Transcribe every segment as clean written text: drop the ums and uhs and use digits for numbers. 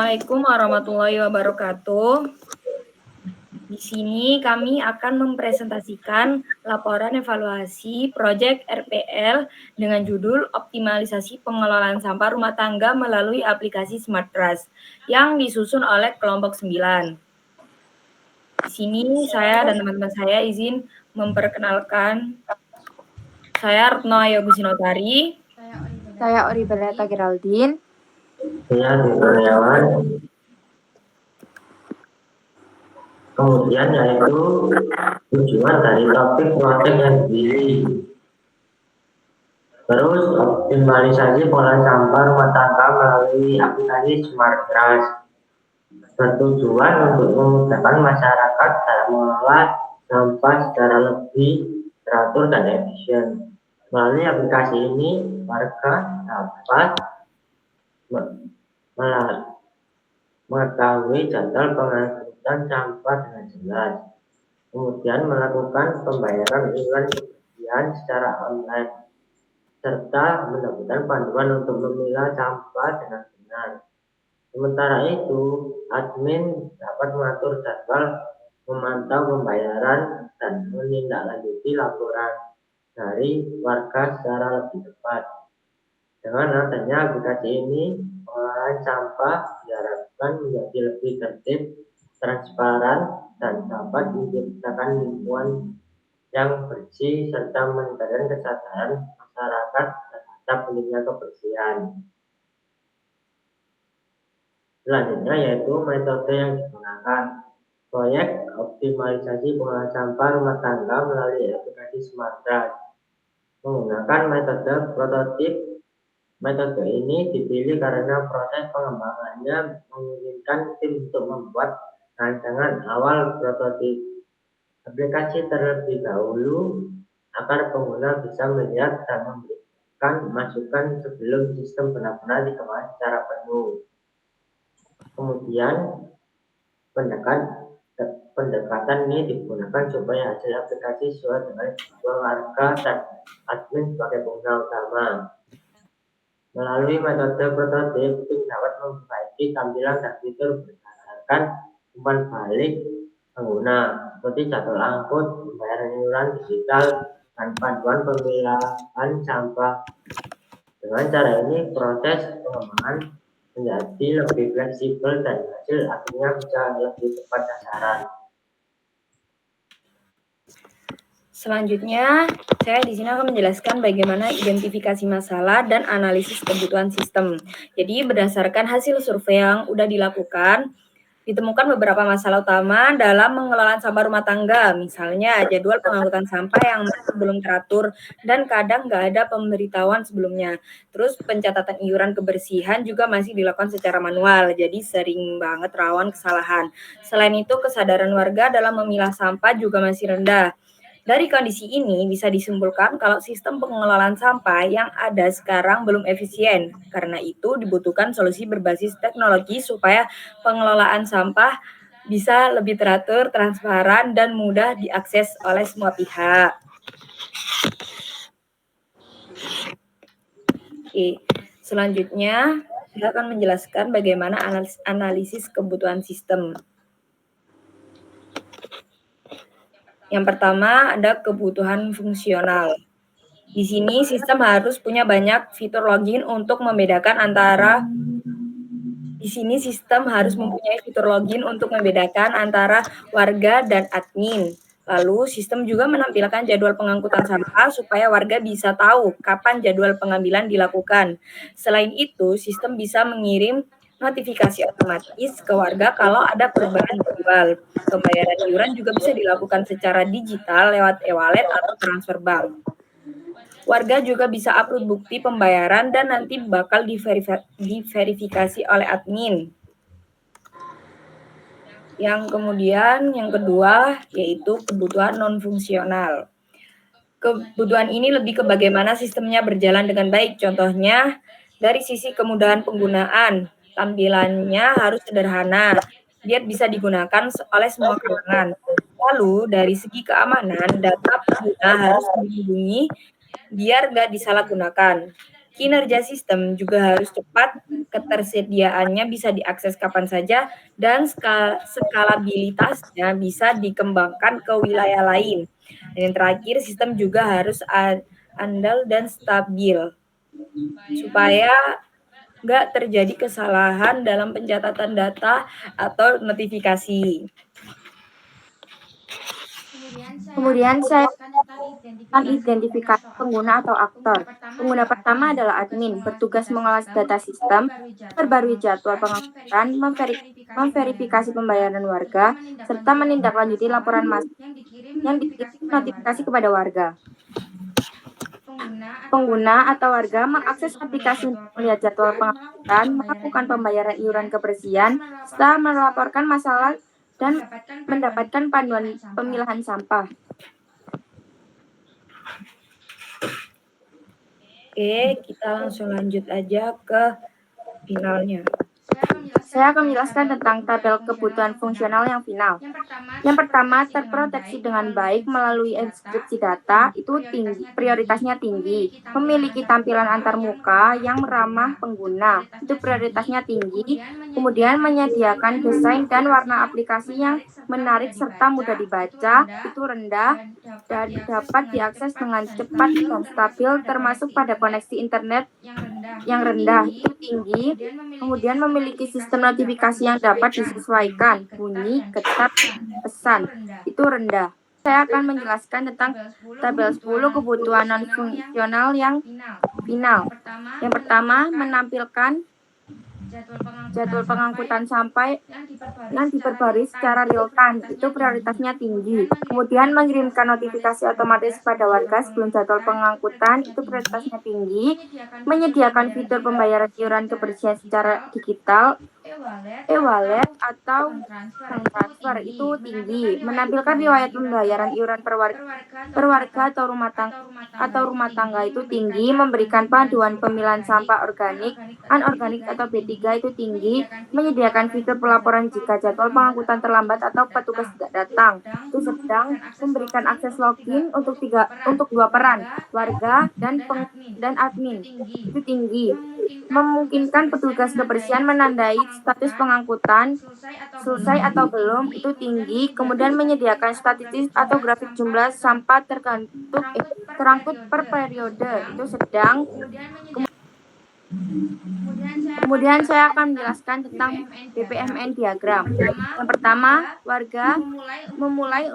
Assalamualaikum warahmatullahi wabarakatuh. Di sini kami akan mempresentasikan laporan evaluasi proyek RPL dengan judul Optimalisasi Pengelolaan Sampah Rumah Tangga melalui aplikasi Smart Trust yang disusun oleh kelompok 9. Di sini saya dan teman-teman saya izin memperkenalkan. Saya Retno Ayo Gusinotari. Saya Ori Berata Geraldine. Saya Kurniawan. Kemudian yaitu tujuan dari topik proyek yang dipilih. Terus optimalisasi pola sampah rumah tangga melalui aplikasi Smart Trust. Bertujuan untuk memudahkan masyarakat dalam mengelola sampah secara lebih teratur dan efisien. Melalui aplikasi ini, warga dapat mengetahui jadwal pengangkutan sampah dengan jelas, kemudian melakukan pembayaran iuran kebersihan secara online, serta mendapatkan panduan untuk memilah sampah dengan benar. Sementara itu, admin dapat mengatur jadwal, memantau pembayaran, dan menindaklanjuti laporan dari warga secara lebih tepat. Dengan adanya aplikasi ini, pengelolaan sampah diharapkan menjadi lebih tertib, transparan, dan dapat menciptakan lingkungan yang bersih serta meningkatkan kesadaran masyarakat terhadap pentingnya kebersihan. Selanjutnya yaitu metode yang digunakan. Proyek optimalisasi pengelolaan sampah rumah tangga melalui aplikasi Smart Trust menggunakan metode prototip. Metode ini dipilih karena proses pengembangannya memungkinkan tim untuk membuat rancangan awal prototip aplikasi terlebih dahulu agar pengguna bisa melihat dan memberikan masukan sebelum sistem benar-benar dikembangkan secara penuh. Kemudian pendekatan ini digunakan supaya hasil aplikasi sesuai dengan kebutuhan warga dan admin sebagai pengguna utama. Melalui metode prototip, tim dapat memperbaiki tampilan dan fitur berdasarkan umpan balik pengguna, seperti jadwal angkut, pembayaran iuran digital, dan panduan pemilahan sampah. Dengan cara ini, proses pengembangan menjadi lebih fleksibel dan hasil akhirnya bisa lebih tepat sasaran. Selanjutnya, saya di sini akan menjelaskan bagaimana identifikasi masalah dan analisis kebutuhan sistem. Jadi, berdasarkan hasil survei yang sudah dilakukan, ditemukan beberapa masalah utama dalam mengelola sampah rumah tangga. Misalnya, jadwal pengangkutan sampah yang belum teratur dan kadang nggak ada pemberitahuan sebelumnya. Terus, pencatatan iuran kebersihan juga masih dilakukan secara manual, jadi sering banget rawan kesalahan. Selain itu, kesadaran warga dalam memilah sampah juga masih rendah. Dari kondisi ini bisa disimpulkan kalau sistem pengelolaan sampah yang ada sekarang belum efisien. Karena itu dibutuhkan solusi berbasis teknologi supaya pengelolaan sampah bisa lebih teratur, transparan, dan mudah diakses oleh semua pihak. Oke, selanjutnya saya akan menjelaskan bagaimana analisis kebutuhan sistem. Yang pertama ada kebutuhan fungsional. Di sini sistem harus punya banyak fitur login untuk membedakan antara warga dan admin. Lalu sistem juga menampilkan jadwal pengangkutan sampah supaya warga bisa tahu kapan jadwal pengambilan dilakukan. Selain itu, sistem bisa mengirim notifikasi otomatis ke warga kalau ada perubahan jadwal. Pembayaran iuran juga bisa dilakukan secara digital lewat e-wallet atau transfer bank. Warga juga bisa upload bukti pembayaran dan nanti bakal diverifikasi oleh admin. Yang kedua yaitu kebutuhan non-fungsional. Kebutuhan ini lebih ke bagaimana sistemnya berjalan dengan baik. Contohnya dari sisi kemudahan penggunaan, tampilannya harus sederhana, biar bisa digunakan oleh semua kalangan. Lalu dari segi keamanan, data pengguna harus dilindungi biar nggak disalahgunakan. Kinerja sistem juga harus cepat, ketersediaannya bisa diakses kapan saja, dan skalabilitasnya bisa dikembangkan ke wilayah lain. Dan yang terakhir, sistem juga harus andal dan stabil, supaya nggak terjadi kesalahan dalam pencatatan data atau notifikasi. Kemudian saya akan identifikasi pengguna atau aktor. Pengguna pertama adalah admin, bertugas mengolah data sistem, memperbarui jadwal pengangkutan, memverifikasi pembayaran warga, serta menindaklanjuti laporan masuk yang dikirim notifikasi kepada warga. Pengguna atau warga mengakses aplikasi untuk melihat jadwal pengangkutan, melakukan pembayaran iuran kebersihan, serta melaporkan masalah dan mendapatkan panduan pemilahan sampah. Oke, kita langsung lanjut aja ke finalnya. Saya akan menjelaskan tentang tabel kebutuhan fungsional yang final. Yang pertama, terproteksi dengan baik melalui enkripsi data, itu prioritasnya tinggi. Memiliki tampilan antarmuka yang ramah pengguna, itu prioritasnya tinggi. Kemudian menyediakan desain dan warna aplikasi yang menarik serta mudah dibaca, itu rendah, dan dapat diakses dengan cepat dan stabil, termasuk pada koneksi internet yang rendah, itu tinggi. Kemudian memiliki sistem notifikasi yang dapat disesuaikan, bunyi, ketat, pesan, itu rendah. Saya akan menjelaskan tentang tabel 10 kebutuhan non-fungsional yang final. Yang pertama, menampilkan jadwal pengangkutan sampah yang diperbarui secara real time, itu prioritasnya tinggi. Kemudian mengirimkan notifikasi otomatis pada warga sebelum jadwal pengangkutan, itu prioritasnya tinggi. Menyediakan fitur pembayaran iuran kebersihan secara digital, e-wallet atau bank transfer, itu tinggi. Menampilkan riwayat pembayaran iuran per warga atau rumah tangga, itu tinggi. Memberikan panduan pemilahan sampah organik, anorganik atau B3, itu tinggi. Menyediakan fitur pelaporan jika jadwal pengangkutan terlambat atau petugas tidak datang, itu sedang. Memberikan akses login untuk dua peran, warga dan admin, itu tinggi. Memungkinkan petugas kebersihan menandai status pengangkutan selesai atau belum, itu tinggi. Kemudian menyediakan statistik atau grafik jumlah sampah terangkut per periode, itu sedang. Kemudian saya akan menjelaskan tentang BPMN diagram. Yang pertama, warga memulai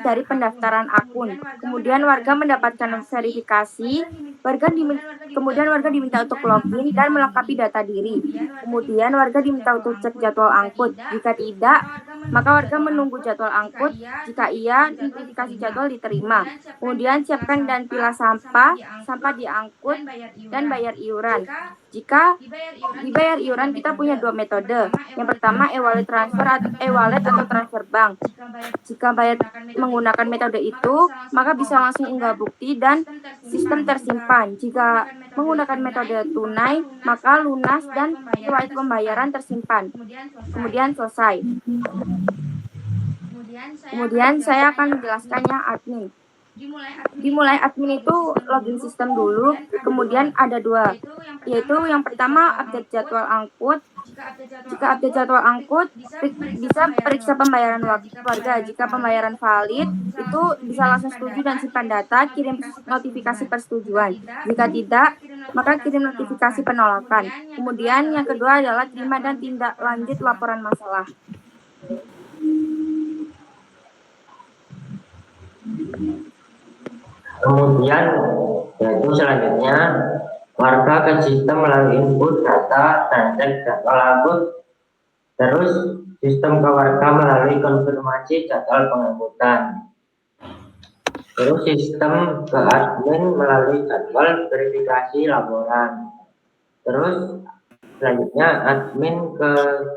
dari pendaftaran akun. Kemudian warga mendapatkan verifikasi. Kemudian warga diminta untuk login dan melengkapi data diri. Kemudian warga diminta untuk cek jadwal angkut. Jika tidak, maka warga menunggu jadwal angkut. Jika iya, notifikasi jadwal diterima. Kemudian siapkan dan pilah sampah diangkut, dan bayar iuran. Jika dibayar iuran, kita punya dua metode. Yang pertama, e-wallet atau transfer bank. Jika bayar menggunakan metode itu, maka bisa langsung unggah bukti dan sistem tersimpan. Jika menggunakan metode tunai, maka lunas dan riwayat pembayaran tersimpan. Kemudian selesai. Kemudian saya akan menjelaskannya admin. Dimulai admin itu login sistem dulu, kemudian ada dua, yaitu yang pertama update jadwal angkut. Jika update jadwal angkut, bisa periksa pembayaran warga. Jika pembayaran valid, itu bisa langsung setuju dan simpan data, kirim notifikasi persetujuan. Jika tidak, maka kirim notifikasi penolakan. Kemudian yang kedua adalah terima dan tindak lanjut laporan masalah. Kemudian yaitu selanjutnya warga ke sistem melalui input data dan cek jadwal angkut. Terus sistem ke warga melalui konfirmasi jadwal pengangkutan. Terus sistem ke admin melalui jadwal verifikasi laporan. Terus selanjutnya admin ke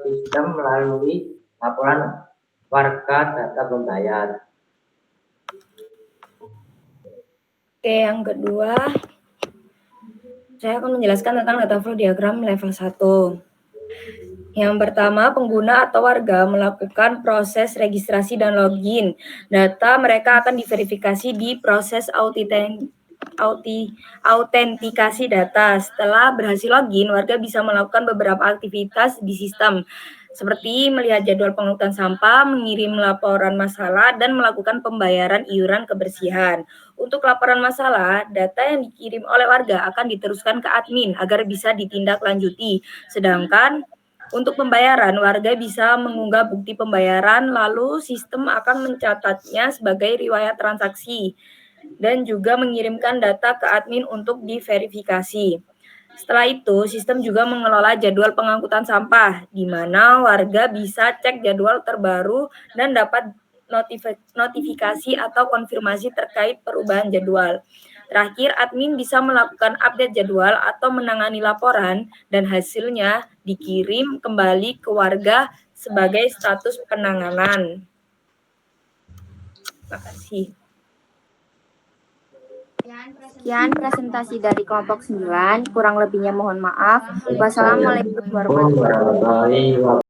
sistem melalui laporan warga data pembayar. Oke, yang kedua, saya akan menjelaskan tentang data flow diagram level 1. Yang pertama, pengguna atau warga melakukan proses registrasi dan login. Data mereka akan diverifikasi di proses autentikasi data. Setelah berhasil login, warga bisa melakukan beberapa aktivitas di sistem, seperti melihat jadwal pengangkutan sampah, mengirim laporan masalah, dan melakukan pembayaran iuran kebersihan. Untuk laporan masalah, data yang dikirim oleh warga akan diteruskan ke admin agar bisa ditindaklanjuti. Sedangkan untuk pembayaran, warga bisa mengunggah bukti pembayaran, lalu sistem akan mencatatnya sebagai riwayat transaksi dan juga mengirimkan data ke admin untuk diverifikasi. Setelah itu, sistem juga mengelola jadwal pengangkutan sampah, di mana warga bisa cek jadwal terbaru dan dapat notifikasi atau konfirmasi terkait perubahan jadwal. Terakhir, admin bisa melakukan update jadwal atau menangani laporan dan hasilnya dikirim kembali ke warga sebagai status penanganan. Terima kasih. Sekian presentasi dari kelompok 9, kurang lebihnya mohon maaf. Wassalamualaikum warahmatullahi wabarakatuh.